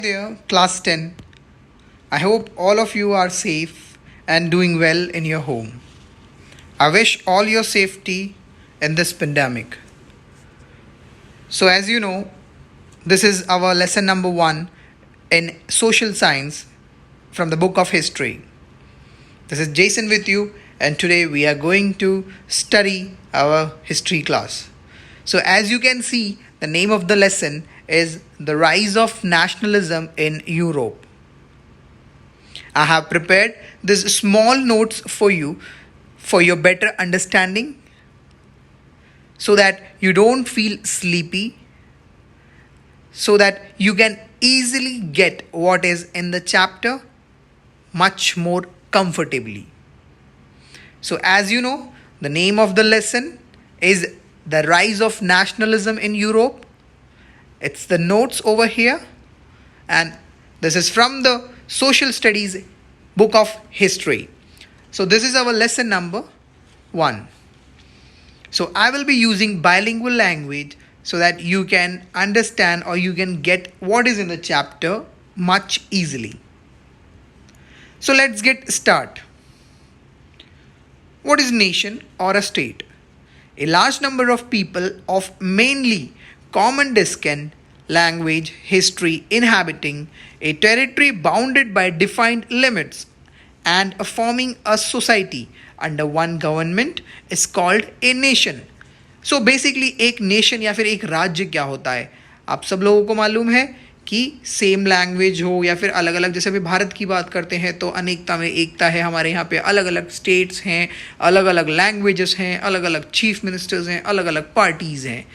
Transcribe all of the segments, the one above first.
There, class 10. I hope all of you are safe and doing well in your home. I wish all your safety in this pandemic. So, as you know, this is our lesson number 1 in social science from the book of history. This is Jason with you, and today we are going to study our history class. So, as you can see, the name of the lesson is The Rise of Nationalism in Europe. I have prepared these small notes for you for your better understanding so that you don't feel sleepy, so that you can easily get what is in the chapter much more comfortably. So, as you know, the name of the lesson is The Rise of Nationalism in Europe. It's the notes over here, and this is from the Social Studies book of history. So this is our lesson number 1. So I will be using bilingual language so that you can understand or you can get what is in the chapter much easily. So let's get start. What is nation or a state? A large number of people of mainly common descent, language, history inhabiting a territory bounded by defined limits and forming a society under one government is called a nation. So basically एक nation या फिर एक राज्य क्या होता है, आप सब लोगों को मालूम है कि सेम लैंग्वेज हो या फिर अलग अलग, जैसे अभी भारत की बात करते हैं तो अनेकता में एकता है. हमारे यहाँ पे अलग अलग स्टेट्स हैं, अलग अलग लैंग्वेजेस हैं, अलग अलग चीफ मिनिस्टर्स हैं, अलग अलग पार्टीज़ हैं.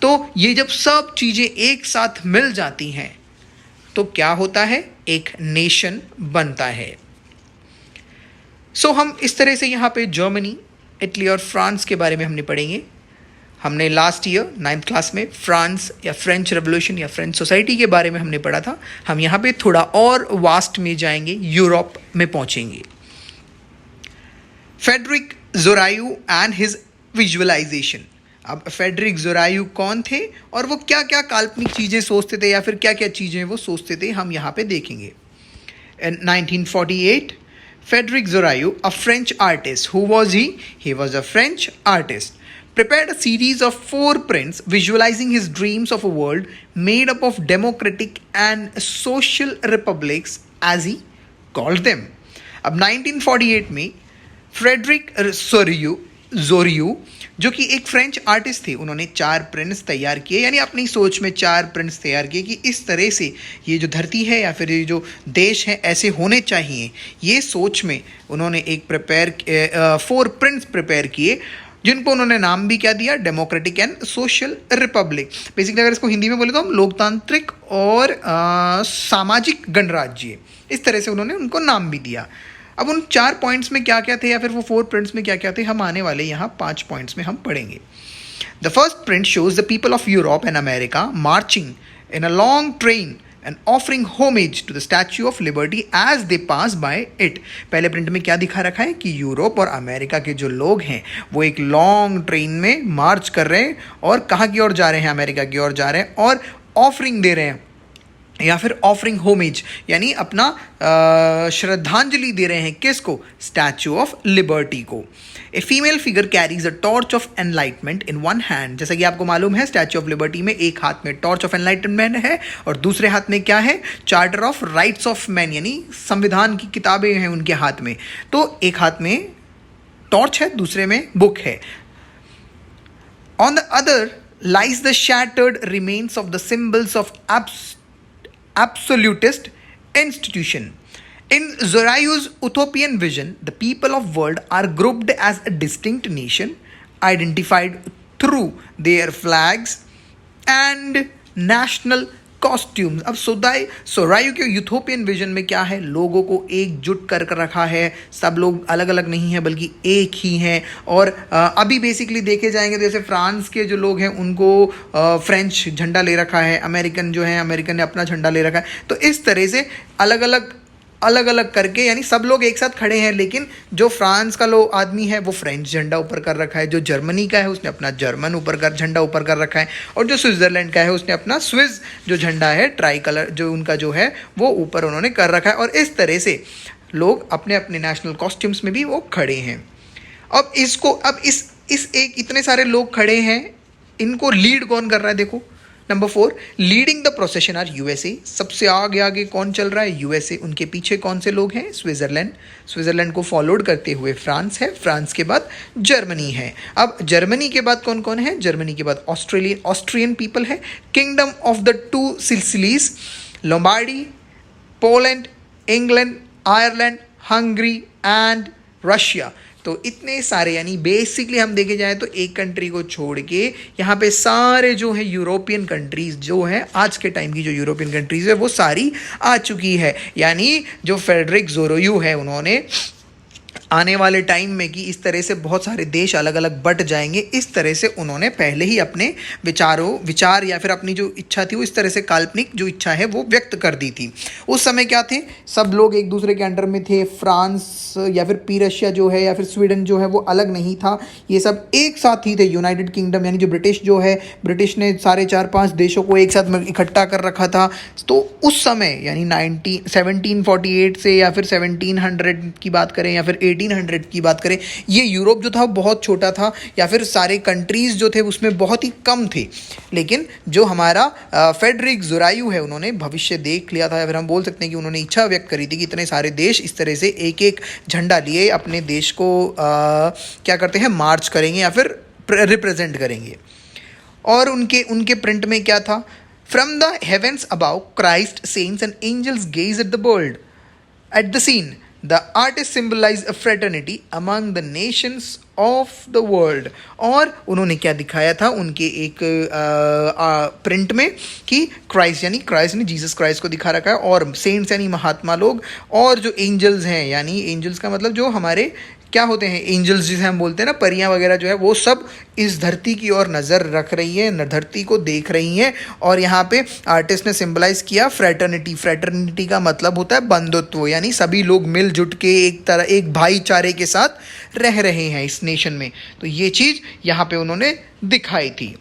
तो ये जब सब चीज़ें एक साथ मिल जाती हैं तो क्या होता है, एक नेशन बनता है. सो हम इस तरह से यहाँ पे जर्मनी, इटली और फ्रांस के बारे में हमने पढ़ेंगे. हमने लास्ट ईयर 9th क्लास में फ्रांस या फ्रेंच रेवोल्यूशन या फ्रेंच सोसाइटी के बारे में हमने पढ़ा था. हम यहाँ पे थोड़ा और वास्ट में जाएंगे, यूरोप में पहुँचेंगे. Frederic Sorrieu and his visualization. अब फेडरिक जोरायू कौन थे और वो क्या क्या काल्पनिक चीज़ें सोचते थे या फिर क्या क्या चीज़ें वो सोचते थे, हम यहाँ पे देखेंगे. In 1948, Frederick Zorayu, a French artist, who was he? He was a French artist. Prepared a series of 4 prints visualizing his dreams of a world made up of democratic and social republics, as he called them. अब 1948 में Frederick जोरियू जो कि एक French artist थे, उन्होंने 4 prints तैयार किए, यानी अपनी सोच में 4 प्रिंट्स तैयार किए कि इस तरह से ये जो धरती है या फिर ये जो देश है ऐसे होने चाहिए. ये सोच में उन्होंने एक 4 प्रिंट्स प्रिपेयर किए जिनको उन्होंने नाम भी क्या दिया, democratic and social Republic. Basically अगर इसको हिंदी में बोले तो हम लोकतांत्रिक और सामाजिक गणराज्य, इस तरह से उन्होंने उनको नाम भी दिया. अब उन 4 पॉइंट्स में क्या क्या थे या फिर वो 4 प्रिंट्स में क्या क्या थे, हम आने वाले यहाँ 5 पॉइंट्स में हम पढ़ेंगे. The first print shows the people of Europe and America marching in a long train and offering homage to the Statue of Liberty as they pass by it. पहले प्रिंट में क्या दिखा रखा है कि यूरोप और अमेरिका के जो लोग हैं वो एक लॉन्ग ट्रेन में मार्च कर रहे हैं और कहाँ की ओर जा रहे हैं, अमेरिका की ओर जा रहे हैं, और ऑफरिंग दे रहे हैं या फिर ऑफरिंग होमेज यानी अपना श्रद्धांजलि दे रहे हैं. किसको, स्टैचू ऑफ लिबर्टी को. A female figure carries a torch of enlightenment in one hand. जैसा कि आपको मालूम है स्टैचू ऑफ लिबर्टी में एक हाथ में टॉर्च ऑफ एनलाइटमेंट है और दूसरे हाथ में क्या है, charter of rights of man, यानी संविधान की किताबें हैं उनके हाथ में. तो एक हाथ में टॉर्च है, दूसरे में बुक है. On the other lies the shattered remains of the symbols of absolutist institution. In Zorayu's utopian vision, the people of world are grouped as a distinct nation, identified through their flags and national costumes. अब सोरायू के Ethiopian vision में क्या है, लोगों को एकजुट कर रखा है, सब लोग अलग अलग नहीं है बल्कि एक ही हैं. और अभी बेसिकली देखे जाएंगे तो जैसे फ्रांस के जो लोग हैं उनको फ्रेंच झंडा ले रखा है, अमेरिकन जो है अमेरिकन ने अपना झंडा ले रखा है. तो इस तरह से अलग अलग अलग अलग करके, यानी सब लोग एक साथ खड़े हैं, लेकिन जो फ्रांस का लोग आदमी है वो फ्रेंच झंडा ऊपर कर रखा है, जो जर्मनी का है उसने अपना जर्मन झंडा ऊपर कर रखा है, और जो स्विट्जरलैंड का है उसने अपना स्विस जो झंडा है ट्राई कलर जो उनका जो है वो ऊपर उन्होंने कर रखा है। और इस तरह से लोग अपने अपने नेशनल कॉस्ट्यूम्स में भी वो खड़े हैं। अब इस एक इतने सारे लोग खड़े हैं, इनको लीड कौन कर रहा है? देखो, number 4, leading the procession are USA. सबसे आगे आगे कौन चल रहा है? यूएसए। उनके पीछे कौन से लोग हैं? स्विट्जरलैंड को फॉलोड करते हुए फ्रांस है, फ्रांस के बाद जर्मनी है। अब जर्मनी के बाद कौन कौन है? जर्मनी के बाद ऑस्ट्रियन पीपल है, kingdom of the 2 Sicilies, Lombardy, Poland, England, Ireland, Hungary and Russia. तो इतने सारे, यानी बेसिकली हम देखे जाए तो एक कंट्री को छोड़ के यहाँ पे सारे जो है यूरोपियन कंट्रीज जो है, आज के टाइम की जो यूरोपियन कंट्रीज है वो सारी आ चुकी है। यानी जो फेडरिक ज़ोरोयू है, उन्होंने आने वाले टाइम में कि इस तरह से बहुत सारे देश अलग अलग बट जाएंगे, इस तरह से उन्होंने पहले ही अपने विचार या फिर अपनी जो इच्छा थी वो इस तरह से काल्पनिक जो इच्छा है वो व्यक्त कर दी थी। उस समय क्या थे, सब लोग एक दूसरे के अंडर में थे। फ्रांस या फिर रशिया जो है या फिर स्वीडन जो है वो अलग नहीं था, ये सब एक साथ ही थे। यूनाइटेड किंगडम यानी जो ब्रिटिश जो है, ब्रिटिश ने सारे 4-5 देशों को एक साथ इकट्ठा कर रखा था। तो उस समय यानी 1748 से या फिर 1700 की बात करें या फिर 1800 की बात करें, ये यूरोप जो था वो बहुत छोटा था, या फिर सारे कंट्रीज़ जो थे उसमें बहुत ही कम थे। लेकिन जो हमारा फेडरिक ज़ोरायू है, उन्होंने भविष्य देख लिया था, या फिर हम बोल सकते हैं कि उन्होंने इच्छा व्यक्त करी थी कि इतने सारे देश इस तरह से एक एक झंडा लिए अपने देश को क्या करते हैं, मार्च करेंगे या फिर रिप्रेजेंट करेंगे। और उनके प्रिंट में क्या था? From the heavens above Christ, saints and angels gaze at the world at the scene. The artist symbolized a fraternity among the nations of the world। और उन्होंने क्या दिखाया था उनके एक प्रिंट में कि क्राइस्ट ने जीसस क्राइस्ट को दिखा रखा है, और सेंट्स यानी महात्मा लोग, और जो एंजल्स हैं, यानी एंजल्स का मतलब जो हमारे क्या होते हैं, एंजल्स जिसे हम बोलते हैं ना, परियां वगैरह जो है, वो सब इस धरती की ओर नज़र रख रही है, धरती को देख रही हैं। और यहाँ पे आर्टिस्ट ने सिंबलाइज किया फ्रेटर्निटी का मतलब होता है बंधुत्व, यानी सभी लोग मिलजुट के एक भाईचारे के साथ रह रहे हैं इस नेशन में। तो ये चीज़ यहाँ पे उन्होंने दिखाई थी।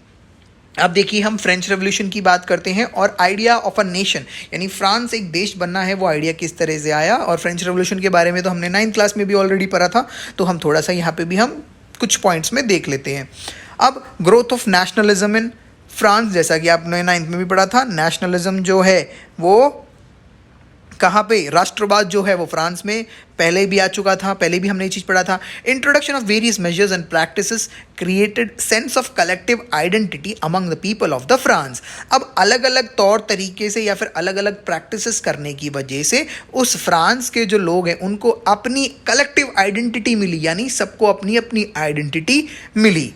अब देखिए, हम फ्रेंच रेवोल्यूशन की बात करते हैं और आइडिया ऑफ अ नेशन, यानी फ्रांस एक देश बनना है, वो आइडिया किस तरह से आया। और फ्रेंच रेवोल्यूशन के बारे में तो हमने 9th क्लास में भी ऑलरेडी पढ़ा था, तो हम थोड़ा सा यहाँ पे भी हम कुछ पॉइंट्स में देख लेते हैं। अब growth of nationalism in France, जैसा कि आपने 9th में भी पढ़ा था, नेशनलिज्म जो है वो कहाँ पे, राष्ट्रवाद जो है वो फ्रांस में पहले भी आ चुका था, पहले भी हमने ये चीज़ पढ़ा था। Introduction of various measures and practices created sense of collective identity among the people of the France. अब अलग अलग तौर तरीके से या फिर अलग अलग प्रैक्टिसेस करने की वजह से उस फ्रांस के जो लोग हैं उनको अपनी कलेक्टिव आइडेंटिटी मिली, यानी सबको अपनी अपनी आइडेंटिटी मिली।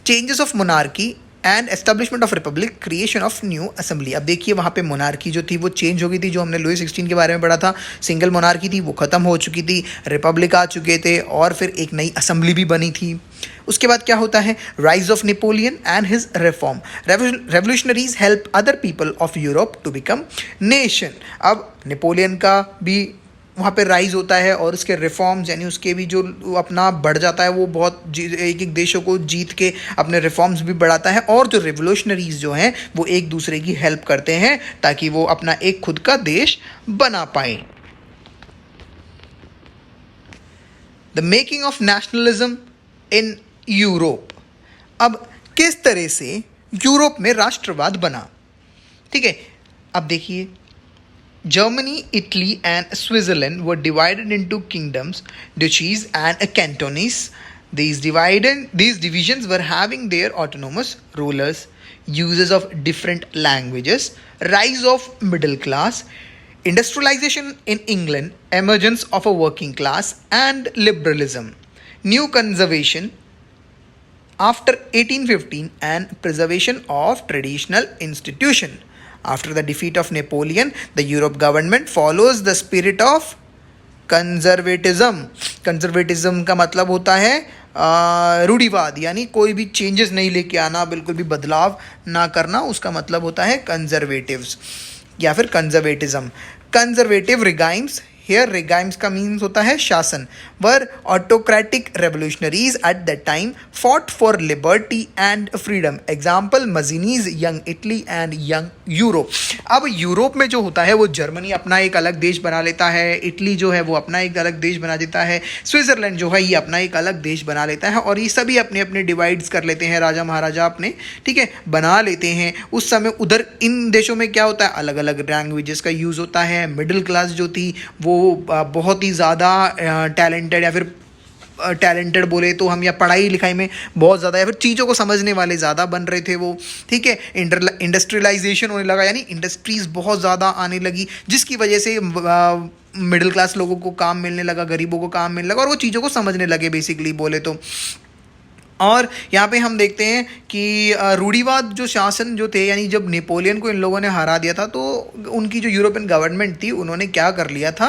Changes of monarchy and establishment of republic, creation of new assembly. अब देखिए, वहाँ पे मोनार्की जो थी वो चेंज हो गई थी, जो हमने लुई 16 के बारे में पढ़ा था। सिंगल मोनार्की थी वो ख़त्म हो चुकी थी, रिपब्लिक आ चुके थे, और फिर एक नई असेंबली भी बनी थी। उसके बाद क्या होता है? Rise of Napoleon and his reform, revolutionaries help other people of Europe to become nation. अब नेपोलियन का भी वहाँ पे राइज होता है, और उसके रिफॉर्म्स यानी उसके भी जो अपना बढ़ जाता है, वो बहुत एक एक देशों को जीत के अपने रिफॉर्म्स भी बढ़ाता है। और जो रिवोल्यूशनरीज जो हैं वो एक दूसरे की हेल्प करते हैं ताकि वो अपना एक खुद का देश बना पाए। The making of nationalism in Europe. अब किस तरह से यूरोप में राष्ट्रवाद बना, ठीक है। अब देखिए, Germany, Italy and Switzerland were divided into kingdoms, duchies and cantons. These divisions were having their autonomous rulers, uses of different languages, rise of middle class, industrialization in England, emergence of a working class and liberalism, new conservation after 1815 and preservation of traditional institution. After the defeat of Napoleon, the Europe government follows the spirit of conservatism. Conservatism का मतलब होता है रूढ़िवाद, यानी कोई भी changes नहीं लेके आना, बिल्कुल भी बदलाव ना करना, उसका मतलब होता है कंजर्वेटिव्स या फिर conservatism. Conservative regimes here regimes का मीन्स होता है शासन। Were autocratic revolutionaries at the time fought for liberty and freedom. Example Mazzini's, Young Italy and Young Europe. अब यूरोप में जो होता है वो जर्मनी अपना एक अलग देश बना लेता है, इटली जो है वो अपना एक अलग देश बना देता है, स्विट्जरलैंड जो है ये अपना एक अलग देश बना लेता है, और ये सभी अपने अपने डिवाइड्स कर लेते हैं, राजा महाराजा अपने, ठीक है, बना लेते हैं। उस समय उधर इन देशों में क्या होता है, अलग अलग लैंग्वेजेस का यूज़ होता है। मिडिल क्लास जो थी वो बहुत ही ज़्यादा टैलेंटेड या फिर टैलेंटेड बोले तो हम, या पढ़ाई लिखाई में बहुत ज़्यादा या फिर चीज़ों को समझने वाले ज़्यादा बन रहे थे वो, ठीक है। इंडस्ट्रियलाइजेशन होने लगा, यानी इंडस्ट्रीज़ बहुत ज़्यादा आने लगी, जिसकी वजह से मिडिल क्लास लोगों को काम मिलने लगा, गरीबों को काम मिलने लगा, और वो चीज़ों को समझने लगे बेसिकली बोले तो। और यहाँ पे हम देखते हैं कि रूढ़िवाद जो शासन जो थे, यानी जब नेपोलियन को इन लोगों ने हरा दिया था तो उनकी जो यूरोपियन गवर्नमेंट थी उन्होंने क्या कर लिया था,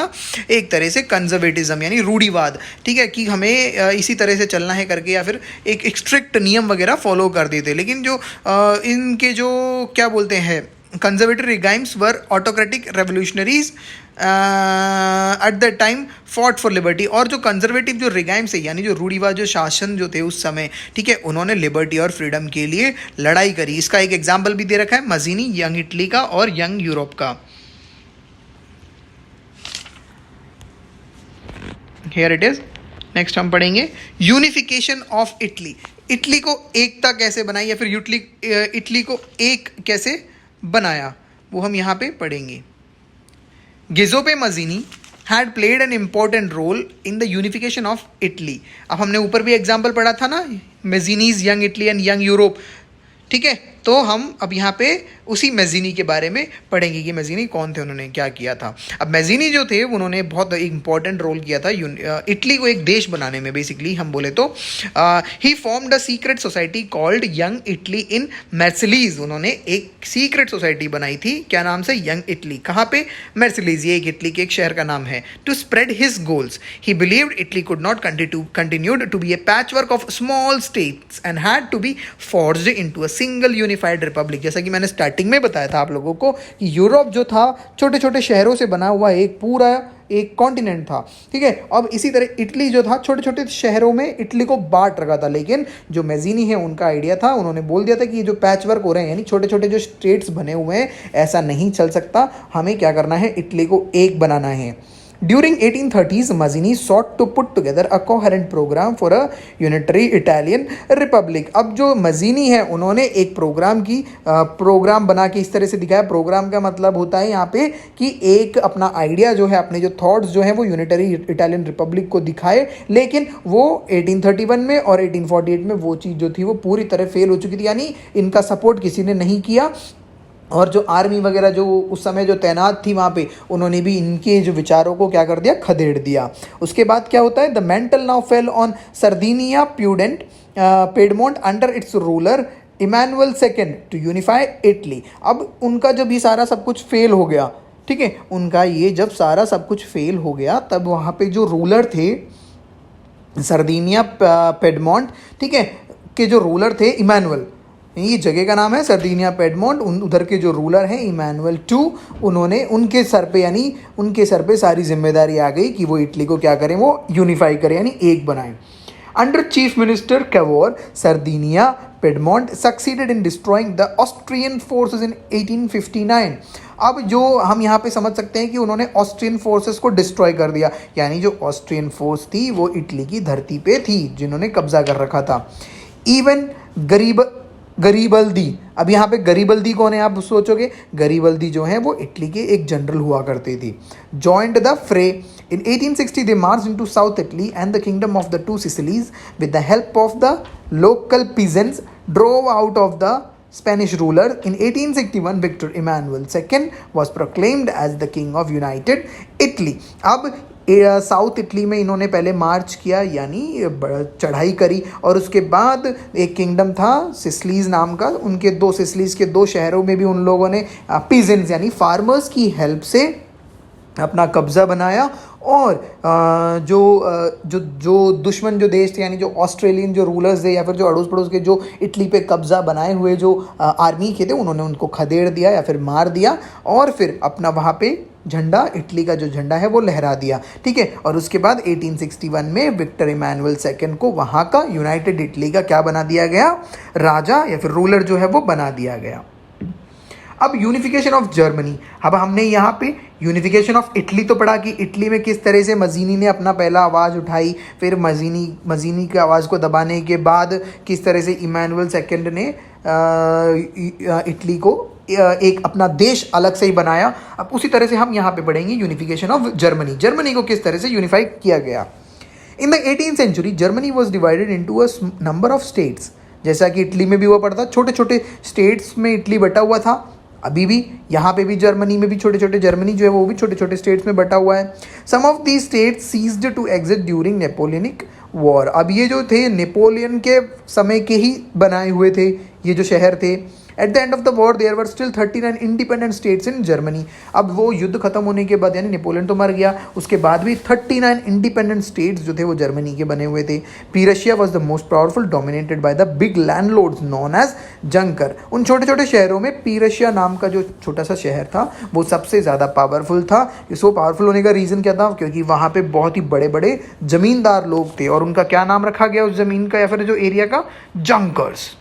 एक तरह से कंजर्वेटिज्म यानी रूढ़िवाद, ठीक है, कि हमें इसी तरह से चलना है करके, या फिर एक स्ट्रिक्ट नियम वगैरह फॉलो कर देते। लेकिन जो इनके जो क्या बोलते हैं conservative regimes were autocratic revolutionaries at the time fought for liberty. और जो कंजर्वेटिव जो रिगाइम्स है, यानी जो रूढ़िवाद जो शासन जो थे उस समय, ठीक है, उन्होंने लिबर्टी और फ्रीडम के लिए लड़ाई करी। इसका एक एग्जाम्पल भी दे रखा है मजीनी, यंग इटली का और यंग यूरोप का। Here it is. नेक्स्ट हम पढ़ेंगे यूनिफिकेशन ऑफ इटली। इटली को एकता कैसे बनाई, या फिर इटली को एक कैसे बनाया, वो हम यहाँ पे पढ़ेंगे। Giuseppe Mazzini had played an important role in the unification of Italy. अब हमने ऊपर भी एग्जाम्पल पढ़ा था ना, Mazzini's, Young Italy and Young Europe, ठीक है। तो हम अब यहाँ पे उसी मेजीनी के बारे में पढ़ेंगे कि मेजीनी कौन थे, उन्होंने क्या किया था। अब मेजीनी जो थे उन्होंने बहुत इंपॉर्टेंट रोल किया था इटली को एक देश बनाने में। बेसिकली हम बोले तो he formed a secret society called Young Italy in Marseilles. उन्होंने एक सीक्रेट सोसाइटी बनाई थी, क्या नाम से, यंग इटली। कहाँ पे, मैर्सिलीज, ये एक इटली के एक शहर का नाम है। To spread his goals he believed Italy could not continued to be a patchwork of small states and had to be forged into a single unified republic. जैसा कि मैंने स्टार्टिंग में बताया था आप लोगों को कि यूरोप जो था छोटे छोटे शहरों से बना हुआ एक पूरा एक कॉन्टिनेंट था, ठीक है। अब इसी तरह इटली जो था छोटे छोटे शहरों में इटली को बांट रखा था। लेकिन जो मेजीनी है उनका आइडिया था, उन्होंने बोल दिया था कि ये जो पैच वर्क हो रहे हैं, यानी छोटे छोटे जो स्टेट्स बने हुए हैं, ऐसा नहीं चल सकता, हमें क्या करना है, इटली को एक बनाना है। During 1830s, Mazzini sought to put together a coherent program for a unitary Italian republic. अब जो मजीनी है उन्होंने एक प्रोग्राम बना के इस तरह से दिखाया। प्रोग्राम का मतलब होता है यहाँ पे कि एक अपना आइडिया जो है, अपने जो थॉट्स जो है वो यूनिटरी इटालियन रिपब्लिक को दिखाए। लेकिन वो 1831 में और 1848 में वो चीज़ जो थी वो पूरी तरह फेल हो चुकी थी, यानी इनका सपोर्ट किसी ने नहीं किया। और जो आर्मी वगैरह जो उस समय जो तैनात थी वहाँ पे, उन्होंने भी इनके जो विचारों को क्या कर दिया, खदेड़ दिया। उसके बाद क्या होता है, the mantle now fell on Sardinia Piedmont under its ruler Emmanuel second to unify Italy. अब उनका जब ये सारा सब कुछ फेल हो गया, ठीक है, उनका ये जब सारा सब कुछ फेल हो गया, तब वहाँ पे जो रूलर थे सर्दिनिया पेडमोंट, ठीक है, के जो रूलर थे इमानुअल, ये जगह का नाम है सर्दिनिया पेडमोंट, उधर के जो रूलर हैं इमानुअल टू, उन्होंने उनके सर पे, यानी उनके सर पे सारी जिम्मेदारी आ गई कि वो इटली को क्या करें, वो यूनिफाई करें, यानी एक बनाएं। Under chief minister Cavour, Sardinia Piedmont succeeded in destroying the Austrian forces in 1859। अब जो हम यहाँ पे समझ सकते हैं कि उन्होंने ऑस्ट्रियन फोर्सेस को डिस्ट्रॉय कर दिया, यानी जो ऑस्ट्रियन फोर्स थी वो इटली की धरती पे थी, जिन्होंने कब्जा कर रखा था। इवन गरीबल्दी, अब यहाँ पे गरीबल्दी कौन है आप सोचोगे, गरीबल्दी जो है वो इटली के एक जनरल हुआ करते थे। जॉइंड द फ्रे इन 1860 दे मार्च into south Italy and the kingdom of the two Sicilies with the help of the local peasants drove out of the Spanish ruler. In 1861, Victor Emmanuel II was proclaimed as the king of United Italy. अब south Italy में इन्होंने पहले मार्च किया, यानी चढ़ाई करी, और उसके बाद एक किंगडम था सिसलीज नाम का, उनके दो सिसलीज के दो शहरों में भी उन लोगों ने पीजेंट्स यानी फार्मर्स की हेल्प से अपना कब्ज़ा बनाया। और जो दुश्मन जो देश थे, यानी जो ऑस्ट्रेलियन जो रूलर्स थे या फिर जो अड़ोस पड़ोस के जो इटली पे कब्ज़ा बनाए हुए जो आर्मी के थे, उन्होंने उनको खदेड़ दिया या फिर मार दिया, और फिर अपना वहाँ पे झंडा, इटली का जो झंडा है वो लहरा दिया, ठीक है। और उसके बाद 1861 में विक्टर इमैनुअल सेकंड को वहाँ का यूनाइटेड इटली का क्या बना दिया गया, राजा या फिर रूलर जो है वो बना दिया गया। अब यूनिफिकेशन ऑफ जर्मनी, अब हमने यहाँ पे यूनिफिकेशन ऑफ इटली तो पढ़ा कि इटली में किस तरह से मजीनी ने अपना पहला आवाज़ उठाई, फिर मजीनी की आवाज़ को दबाने के बाद किस तरह से इमैनुअल सेकंड ने इटली को एक अपना देश अलग से ही बनाया। अब उसी तरह से हम यहाँ पे पढ़ेंगे यूनिफिकेशन ऑफ जर्मनी, जर्मनी को किस तरह से यूनिफाई किया गया। In the 18th century Germany was divided into a number of states, जैसा कि इटली में भी हुआ पड़ता, छोटे छोटे स्टेट्स में इटली बटा हुआ था। अभी भी यहाँ पे भी जर्मनी में भी छोटे छोटे, जर्मनी जो है वो भी छोटे छोटे स्टेट्स में बटा हुआ है। Some of the states ceased to exist during Napoleonic war, अब ये जो थे नेपोलियन के समय के ही बनाए हुए थे ये जो शहर थे। At the end of the war there were still 39 independent states in Germany, अब वो युद्ध खत्म होने के बाद यानी नेपोलियन तो मर गया, उसके बाद भी 39 इंडिपेंडेंट स्टेट्स जो थे वो जर्मनी के बने हुए थे। Prussia was the most powerful, dominated by the big landlords known as junker, उन छोटे छोटे शहरों में पीरशिया नाम का जो छोटा सा शहर था वो सबसे ज़्यादा पावरफुल था। इसको पावरफुल होने का रीज़न क्या था, क्योंकि वहाँ पे बहुत ही बड़े बड़े जमींदार लोग थे और उनका क्या नाम रखा गया उस ज़मीन का या फिर जो एरिया का, जंकर्स।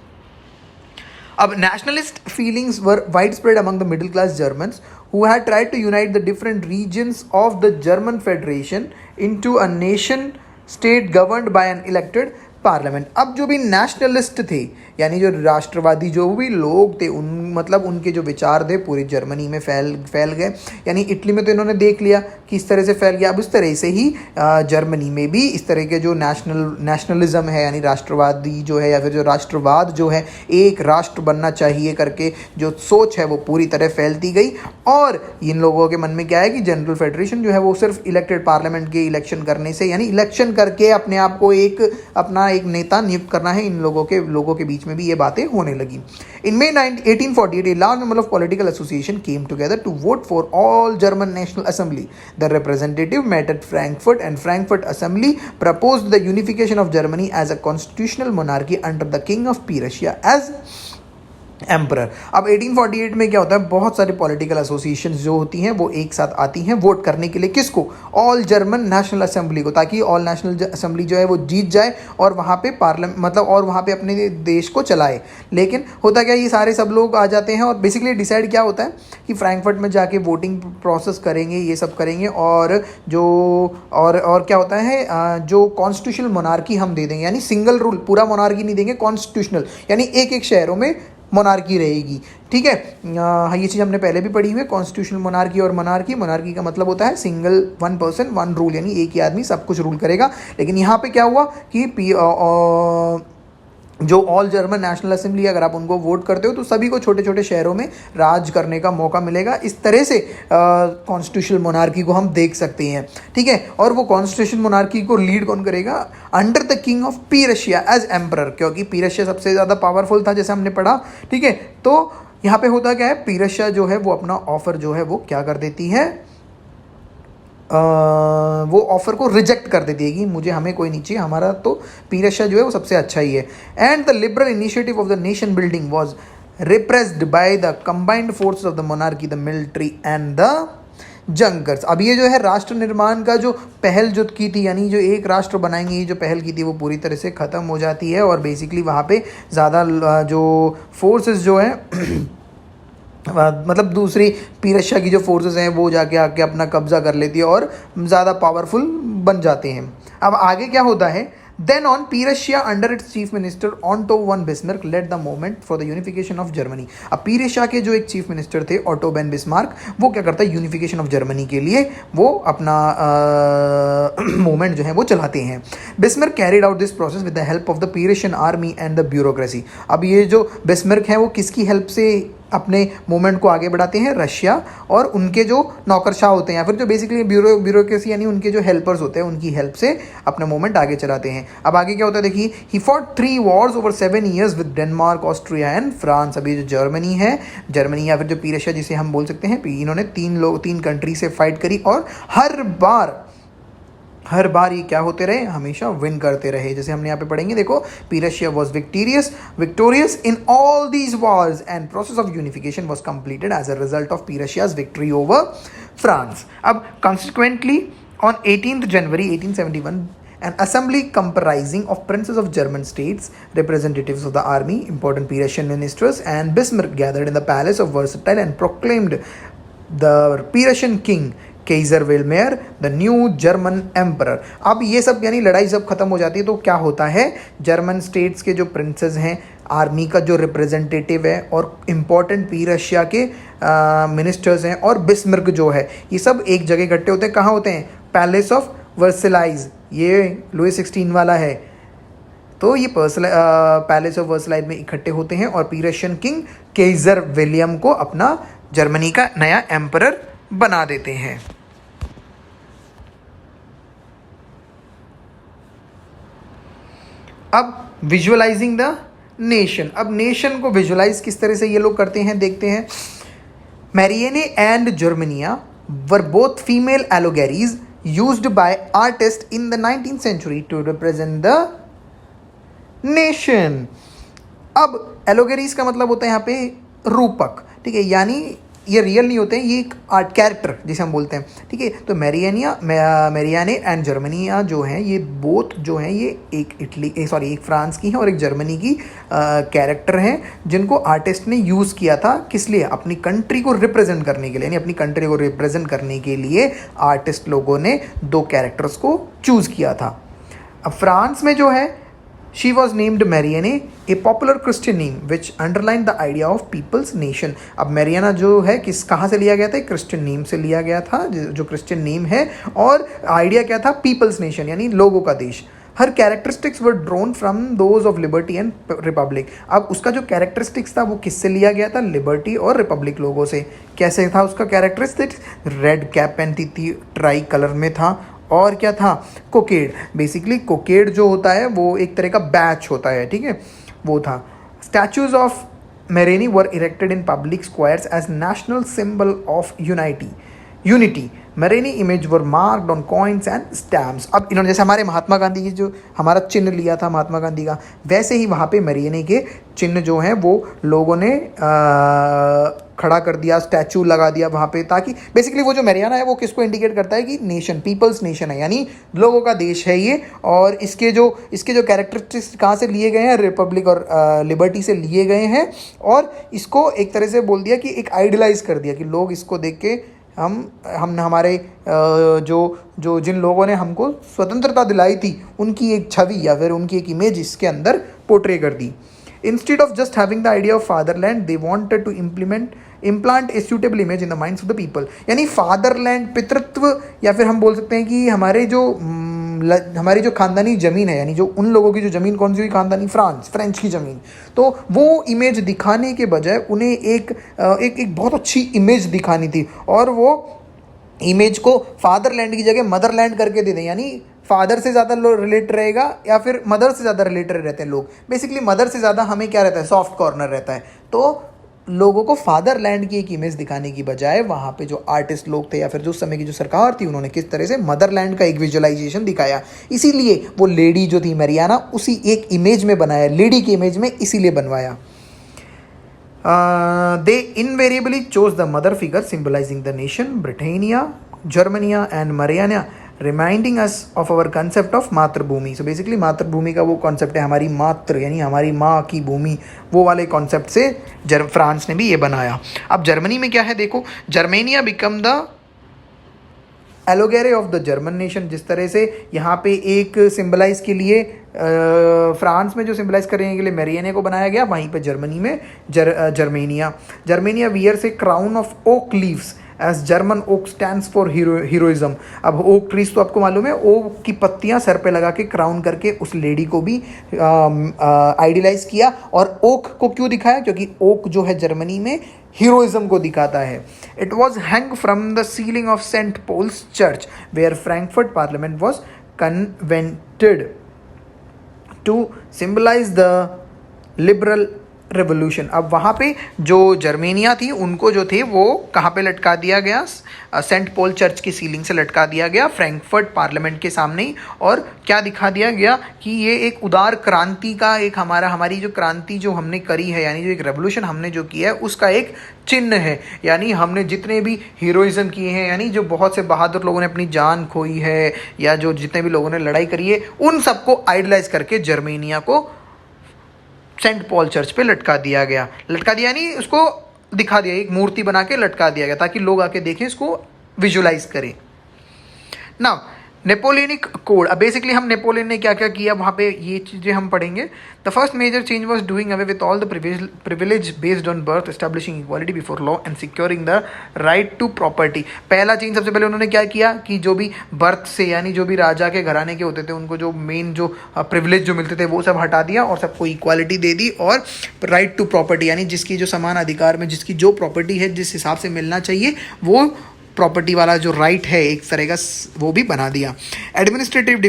अब nationalist feelings were widespread among the middle class Germans who had tried to unite the different regions of the German Federation into a nation state governed by an elected parliament. अब जो भी nationalist थे यानी जो राष्ट्रवादी जो भी लोग थे, उन मतलब उनके जो विचार थे पूरी जर्मनी में फैल गए, यानी इटली में तो इन्होंने देख लिया कि इस तरह से फैल गया, अब इस तरह से ही जर्मनी में भी इस तरह के जो नेशनलिज्म है यानी राष्ट्रवादी जो है या फिर जो राष्ट्रवाद जो है, एक राष्ट्र बनना चाहिए करके जो सोच है वो पूरी तरह फैलती गई। और इन लोगों के मन में क्या है कि जनरल फेडरेशन जो है वो सिर्फ इलेक्टेड पार्लियामेंट के इलेक्शन करने से यानी इलेक्शन करके अपने आप को अपना एक नेता नियुक्त करना है, इन लोगों के बीच में भी ये बातें होने लगी। इन May 1848 a large number of political associations came together to vote for all German National Assembly. The representative met at Frankfurt and Frankfurt Assembly proposed the unification of Germany as a constitutional monarchy under the King of Prussia as emperor. अब 1848 में क्या होता है, बहुत सारे political association जो होती हैं वो एक साथ आती हैं वोट करने के लिए, किसको, ऑल जर्मन नेशनल असेंबली को, ताकि ऑल नेशनल असेंबली जो है वो जीत जाए और वहाँ पे पार्लियामेंट मतलब और वहाँ पे अपने देश को चलाए। लेकिन होता क्या, ये सारे सब लोग आ जाते हैं और बेसिकली डिसाइड क्या होता है कि फ्रैंकफर्ट में जाके वोटिंग प्रोसेस करेंगे, ये सब करेंगे और जो और क्या होता है, जो कॉन्स्टिट्यूशनल मोनार्की हम दे देंगे, यानी सिंगल रूल, पूरा मोनार्की नहीं देंगे, कॉन्स्टिट्यूशनल यानी एक एक शहरों में मोनार्की रहेगी, ठीक है। ये चीज़ हमने पहले भी पढ़ी हुई है, कॉन्स्टिट्यूशनल मोनार्की और मोनार्की का मतलब होता है single one person one rule, यानी एक ही आदमी सब कुछ रूल करेगा। लेकिन यहाँ पे क्या हुआ कि जो ऑल जर्मन नेशनल असेंबली अगर आप उनको वोट करते हो तो सभी को छोटे छोटे शहरों में राज करने का मौका मिलेगा। इस तरह से कॉन्स्टिट्यूशनल मोनार्की को हम देख सकते हैं, ठीक है। और वो कॉन्स्टिट्यूशनल मोनार्की को लीड कौन करेगा, under the king of Prussia as emperor, क्योंकि पीरशिया सबसे ज़्यादा पावरफुल था जैसे हमने पढ़ा, ठीक है। तो यहाँ पे होता क्या है, पीरशिया जो है वो अपना ऑफर जो है वो क्या कर देती है, वो ऑफ़र को रिजेक्ट कर देती है कि हमें कोई नहीं चाहिए, हमारा तो पीरशिया जो है वो सबसे अच्छा ही है। And the liberal initiative of the nation building was repressed by the combined force of the monarchy, the military and the junkers. अब ये जो है राष्ट्र निर्माण का जो पहल जो की थी, यानी जो एक राष्ट्र बनाएंगे, ये जो पहल की थी वो पूरी तरह से ख़त्म हो जाती है और बेसिकली वहाँ पे ज़्यादा जो फोर्सेस जो हैं मतलब दूसरी पीरशिया की जो फोर्सेस हैं वो जाके आके अपना कब्जा कर लेती है और ज़्यादा पावरफुल बन जाते हैं। अब आगे क्या होता है, then on Prussia under its chief minister Otto von Bismarck led the movement for the unification of Germany. अब पीरशिया के जो एक चीफ मिनिस्टर थे ऑटो वन बिस्मार्क, वो क्या करता है, यूनिफिकेशन ऑफ जर्मनी के लिए वो अपना मूवमेंट जो है वो चलाते हैं। Bismarck carried out this process with the help of the Prussian army and the bureaucracy. अब ये जो बिस्मार्क है वो किसकी हेल्प से अपने मूवमेंट को आगे बढ़ाते हैं, रशिया और उनके जो नौकरशाह होते हैं या फिर जो बेसिकली ब्यूरोक्रेसी यानी उनके जो हेल्पर्स होते हैं उनकी हेल्प से अपना मूवमेंट आगे चलाते हैं। अब आगे क्या होता है देखिए, he fought 3 Wars over 7 years with Denmark, Austria and France. अभी जो जर्मनी है, जर्मनी या फिर जो पीरशिया जिसे हम बोल सकते हैं, इन्होंने 3 कंट्री से फाइट करी और हर बार ये क्या होते रहे, हमेशा विन करते रहे। जैसे हमने यहाँ पे पढ़ेंगे, देखो, Prussia was victorious in all these wars and process of unification was completed as a result of Prussia's victory over France. अब consequently on 18th January 1871 an assembly comprising of princes of German states, representatives of the army, important Prussian ministers, and Bismarck gathered in the palace of Versailles and proclaimed the Prussian king Kaiser Wilhelm the new German emperor। अब ये सब यानी लड़ाई जब खत्म हो जाती है तो क्या होता है, जर्मन स्टेट्स के जो प्रिंसेस हैं, आर्मी का जो रिप्रेजेंटेटिव है और इम्पोर्टेंट रशिया के मिनिस्टर्स हैं और बिस्मार्क जो है, ये सब एक जगह इकट्ठे होते हैं। कहाँ होते हैं, पैलेस ऑफ वर्सलाइज, ये लुई 16 वाला है। तो ये पैलेस ऑफ वर्सलाइज में इकट्ठे होते हैं और रशियन किंग केजर विलियम को अपना जर्मनी का नया एम्परर बना देते हैं। अब विजुअलाइजिंग द नेशन, अब नेशन को विजुअलाइज किस तरह से ये लोग करते हैं, देखते हैं। Marianne and Germania were both female allegories used by artist in the 19th century to represent the nation. अब एलोगेरीज का मतलब होता है यहाँ पे रूपक, ठीक है, यानी ये रियल नहीं होते हैं, ये एक आर्ट कैरेक्टर जिसे हम बोलते हैं, ठीक है। तो मैरियाने एंड जर्मनिया जो हैं, ये बोथ जो हैं, ये एक फ्रांस की हैं और एक जर्मनी की कैरेक्टर हैं, जिनको आर्टिस्ट ने यूज़ किया था, किस लिए, अपनी कंट्री को रिप्रेजेंट करने के लिए। यानी अपनी कंट्री को रिप्रेजेंट करने के लिए आर्टिस्ट लोगों ने दो कैरेक्टर्स को चूज़ किया था। अब फ्रांस में जो है, She was named Marianne, a popular Christian name which underlined the idea of people's nation। अब मैरियाना जो है कहाँ से लिया गया था, क्रिश्चियन नेम से लिया गया था, जो क्रिश्चियन नेम है, और आइडिया क्या था, पीपल्स नेशन यानी लोगों का देश। हर characteristics were drawn from those of liberty and republic. अब उसका जो कैरेक्टरिस्टिक्स था वो किससे लिया गया था, लिबर्टी और रिपब्लिक लोगों से। कैसे था उसका कैरेक्टरिस्टिक्स, रेड कैप पहनती थी, ट्राई कलर में था, और क्या था, कोकेड। बेसिकली कोकेड जो होता है वो एक तरह का बैच होता है, ठीक है, वो था। Statues of Marianne were erected in public squares as national symbol of unity. Marianne image were marked on coins and stamps. अब इन्होंने जैसे हमारे महात्मा गांधी की जो हमारा चिन्ह लिया था महात्मा गांधी का, वैसे ही वहाँ पे मेरेनी के चिन्ह जो हैं वो लोगों ने खड़ा कर दिया, स्टैचू लगा दिया वहाँ पे, ताकि बेसिकली वो जो मैरियाना है वो किसको इंडिकेट करता है कि नेशन, पीपल्स नेशन है, यानी लोगों का देश है ये। और इसके जो कैरेक्टरिस्टिक्स कहाँ से लिए गए हैं, रिपब्लिक और लिबर्टी से लिए गए हैं, और इसको एक तरह से बोल दिया कि एक आइडलाइज कर दिया कि लोग इसको देख के हम हमारे जो जिन लोगों ने हमको स्वतंत्रता दिलाई थी उनकी एक छवि या फिर उनकी एक इमेज इसके अंदर पोर्ट्रे कर दी। Instead of just having the idea of fatherland, they wanted to implant a suitable image in the minds of the people। यानी फादरलैंड, पितृत्व, या फिर हम बोल सकते हैं कि हमारी जो खानदानी ज़मीन है, यानी जो उन लोगों की जो ज़मीन कौन सी हुई, खानदानी फ्रेंच की ज़मीन, तो वो इमेज दिखाने के बजाय उन्हें एक बहुत अच्छी इमेज दिखानी थी, और वो इमेज को फादरलैंड की जगह मदरलैंड करके दे दें। यानी फादर से ज़्यादा रिलेट रहेगा या फिर मदर से ज़्यादा रिलेटेड रहते हैं लोग। बेसिकली मदर से ज़्यादा हमें क्या रहता है, सॉफ्ट कॉर्नर रहता है। तो लोगों को फादरलैंड की एक इमेज दिखाने की बजाय वहाँ पे जो आर्टिस्ट लोग थे या फिर जो उस समय की जो सरकार थी, उन्होंने किस तरह से मदरलैंड का एक विजुअलाइजेशन दिखाया। इसीलिए वो लेडी जो थी मैरियाना, उसी एक इमेज में बनाया, लेडी की इमेज में इसीलिए बनवाया। They invariably chose the mother figure symbolizing the nation, Britannia, Germania and Mariana, reminding us of our concept of मातृभूमि। So basically मातृभूमि का वो कॉन्सेप्ट है, हमारी मातृ यानी हमारी माँ की भूमि, वो वाले कॉन्सेप्ट से फ्रांस ने भी ये बनाया। अब जर्मनी में क्या है, देखो, Germania become the allegory of the German nation. जिस तरह से यहाँ पे एक सिंबलाइज के लिए फ्रांस में जो सिंबलाइज करने के लिए मैरियाने को बनाया गया, वहीं पे जर्मनी में Germania wears a crown of oak leaves as German oak stands for heroism. अब ओक ट्रीज तो आपको मालूम है, ओक की पत्तियां सर पे लगा के क्राउन करके उस लेडी को भी आइडियलाइज किया। और ओक को क्यों दिखाया, क्योंकि ओक जो है जर्मनी में हीरोइज्म को दिखाता है। It was hang from the ceiling of Saint Paul's church where Frankfurt parliament was convened to symbolize the liberal revolution. अब वहाँ पे जो जर्मेनिया थी उनको जो थे वो कहाँ पे लटका दिया गया, सेंट पॉल चर्च की सीलिंग से लटका दिया गया फ्रैंकफर्ट पार्लियामेंट के सामने ही। और क्या दिखा दिया गया कि ये एक उदार क्रांति का एक हमारी जो क्रांति जो हमने करी है, यानी जो एक रेवोल्यूशन हमने जो किया है उसका एक चिन्ह है। यानी हमने जितने भी हीरोइज्म किए हैं, यानी जो बहुत से बहादुर लोगों ने अपनी जान खोई है या जो जितने भी लोगों ने लड़ाई करी है, उन सबको आइडलाइज करके जर्मेनिया को सेंट पॉल चर्च पे लटका दिया गया। लटका दिया नहीं, उसको दिखा दिया, एक मूर्ति बना के लटका दिया गया ताकि लोग आके देखें, इसको विजुलाइज करें। Now Napoleonic code. अब बेसिकली हम नेपोलियन ने क्या क्या किया वहाँ पे ये चीज़ें हम पढ़ेंगे। The first major change was doing away with all the privilege based on birth, establishing equality before law and securing the right to property. पहला चेंज सबसे पहले उन्होंने क्या किया कि जो भी बर्थ से, यानी जो भी राजा के घराने के होते थे, उनको जो मेन जो प्रिविलेज जो मिलते थे वो सब हटा दिया और सबको इक्वालिटी दे दी। और राइट टू प्रॉपर्टी, यानी जिसकी जो समान अधिकार में जिसकी जो प्रॉपर्टी है जिस हिसाब से मिलना चाहिए वो प्रॉपर्टी वाला जो राइट है एक तरह का वो भी बना दिया। Administrative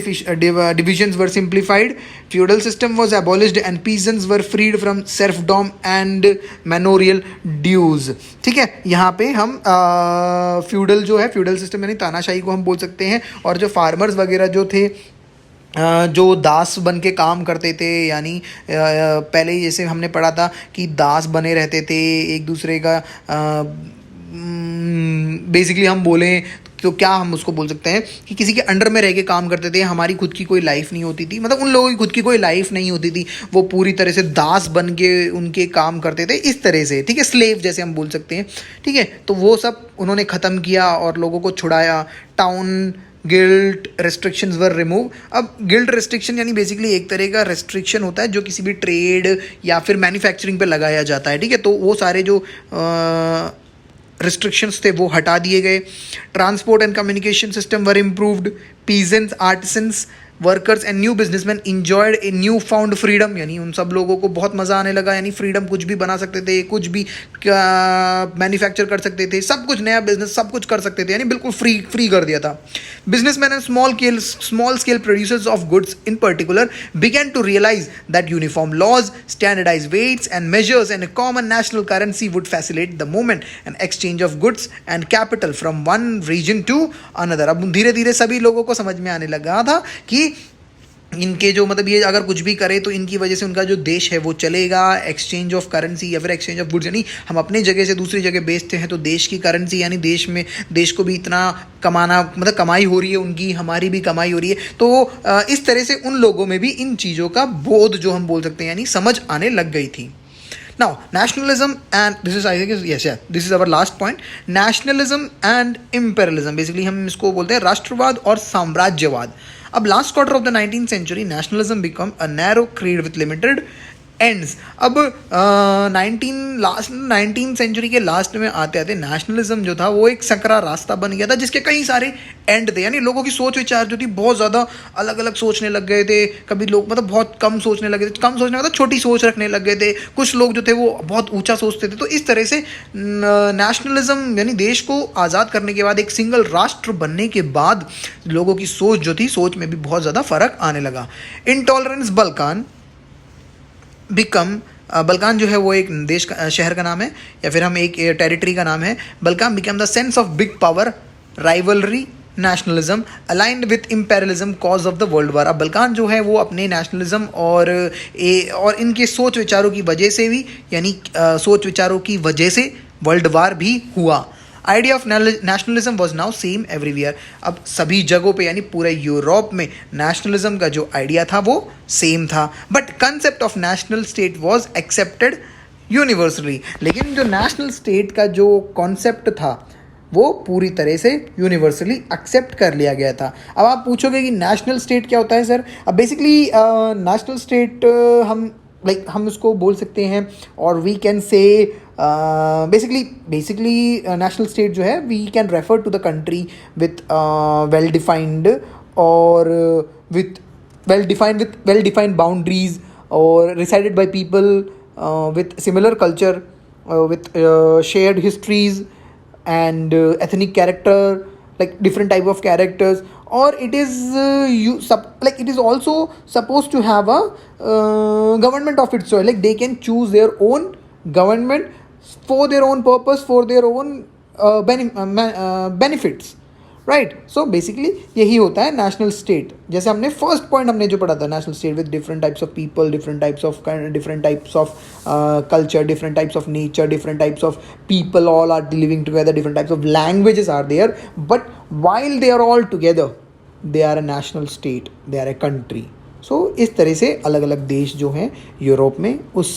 divisions were simplified, feudal system was abolished and peasants were freed from serfdom and manorial dues. ठीक है, यहाँ पे हम फ्यूडल जो है, फ्यूडल सिस्टम यानी तानाशाही को हम बोल सकते हैं। और जो फार्मर्स वगैरह जो थे जो दास बन के काम करते थे, यानी पहले जैसे हमने पढ़ा था कि दास बने रहते थे एक दूसरे का, बेसिकली हम बोलें तो क्या हम उसको बोल सकते हैं कि किसी के अंडर में रह के काम करते थे, हमारी खुद की कोई लाइफ नहीं होती थी, मतलब उन लोगों की खुद की कोई लाइफ नहीं होती थी, वो पूरी तरह से दास बन के उनके काम करते थे इस तरह से। ठीक है, स्लेव जैसे हम बोल सकते हैं। ठीक है, तो वो सब उन्होंने ख़त्म किया और लोगों को छुड़ाया। टाउन गिल्ट रेस्ट्रिक्शंस वर रिमूव। अब गिल्ट रेस्ट्रिक्शन यानी बेसिकली एक तरह का रेस्ट्रिक्शन होता है जो किसी भी ट्रेड या फिर मैन्युफैक्चरिंग पे लगाया जाता है। ठीक है, तो वो सारे जो रिस्ट्रिक्शंस थे वो हटा दिए गए। Transport and communication system were improved. Peasants, artisans, workers and new businessman enjoyed a new found freedom, यानी उन सब लोगों को बहुत मज़ा आने लगा, यानी फ्रीडम, कुछ भी बना सकते थे, कुछ भी मैन्युफैक्चर कर सकते थे, सब कुछ नया बिजनेस सब कुछ कर सकते थे, यानी बिल्कुल फ्री कर दिया था। Businessman and small scale producers of goods in particular began to realize that uniform laws, standardized weights and measures and a common national currency would facilitate the movement and exchange of goods and capital from one region to another। अब धीरे धीरे सभी लोगों को समझ में आने लगा था कि इनके जो मतलब ये अगर कुछ भी करे तो इनकी वजह से उनका जो देश है वो चलेगा। एक्सचेंज ऑफ करेंसी या फिर एक्सचेंज ऑफ गुड्स, यानी हम अपने जगह से दूसरी जगह बेचते हैं तो देश की करेंसी, यानी देश को भी इतना कमाना, मतलब कमाई हो रही है उनकी, हमारी भी कमाई हो रही है। तो इस तरह से उन लोगों में भी इन चीज़ों का बोध जो हम बोल सकते हैं यानी समझ आने लग गई थी। Now, nationalism and this is, I think, this is our last point. Nationalism and imperialism, basically हम इसको बोलते हैं राष्ट्रवाद और साम्राज्यवाद। अब last quarter of the 19th century, nationalism become a narrow creed with limited ends। अब 19th सेंचुरी के लास्ट में आते आते नेशनलिज्म जो था वो एक सकरा रास्ता बन गया था जिसके कई सारे एंड थे, यानी लोगों की सोच विचार जो थी बहुत ज़्यादा अलग अलग सोचने लग गए थे। कभी लोग मतलब बहुत कम सोचने लगे थे, कम सोचने मतलब छोटी सोच रखने लग गए थे। कुछ लोग जो थे वो बहुत ऊंचा सोचते थे। तो इस तरह से नेशनलिज्म यानी देश को आज़ाद करने के बाद, एक सिंगल राष्ट्र बनने के बाद लोगों की सोच जो थी, सोच में भी बहुत ज़्यादा फर्क आने लगा। इंटॉलरेंस बल्कान बल्कान जो है वो एक देश का, शहर का नाम है या फिर हम एक टेरिटरी का नाम है। Balkan become the sense of big power, rivalry, nationalism aligned with imperialism cause of the world war. अब बल्कान जो है वो अपने नेशनलिज्म और इनके सोच विचारों की वजह से भी, यानी सोच विचारों की वजह से वर्ल्ड वार भी हुआ। Idea of nationalism was now same everywhere. अब सभी जगहों पे यानी पूरे यूरोप में नेशनलिज्म का जो आइडिया था वो सेम था। But concept of national state was accepted universally. लेकिन जो नेशनल स्टेट का जो कॉन्सेप्ट था वो पूरी तरह से यूनिवर्सली एक्सेप्ट कर लिया गया था। अब आप पूछोगे कि नेशनल स्टेट क्या होता है सर? अब बेसिकली नेशनल स्टेट हम उसको बोल सकते हैं और we can say basically national state जो है we can refer to the country with well defined और विथ वेल डिफाइंड बाउंड्रीज और resided by people with similar culture with shared histories and ethnic character, like different type of characters, or it is like it is also supposed to have a government of its choice, like they can choose their own government for their own purpose, for their own benefits, right. So basically यही होता है national state. जैसे हमने first point हमने जो पढ़ा था, national state with different types of people, different types of culture, different types of nature, different types of people, all are living together, different types of languages are there, but while they are all together they are a national state, they are a country. So इस तरह से अलग अलग देश जो हैं Europe में उस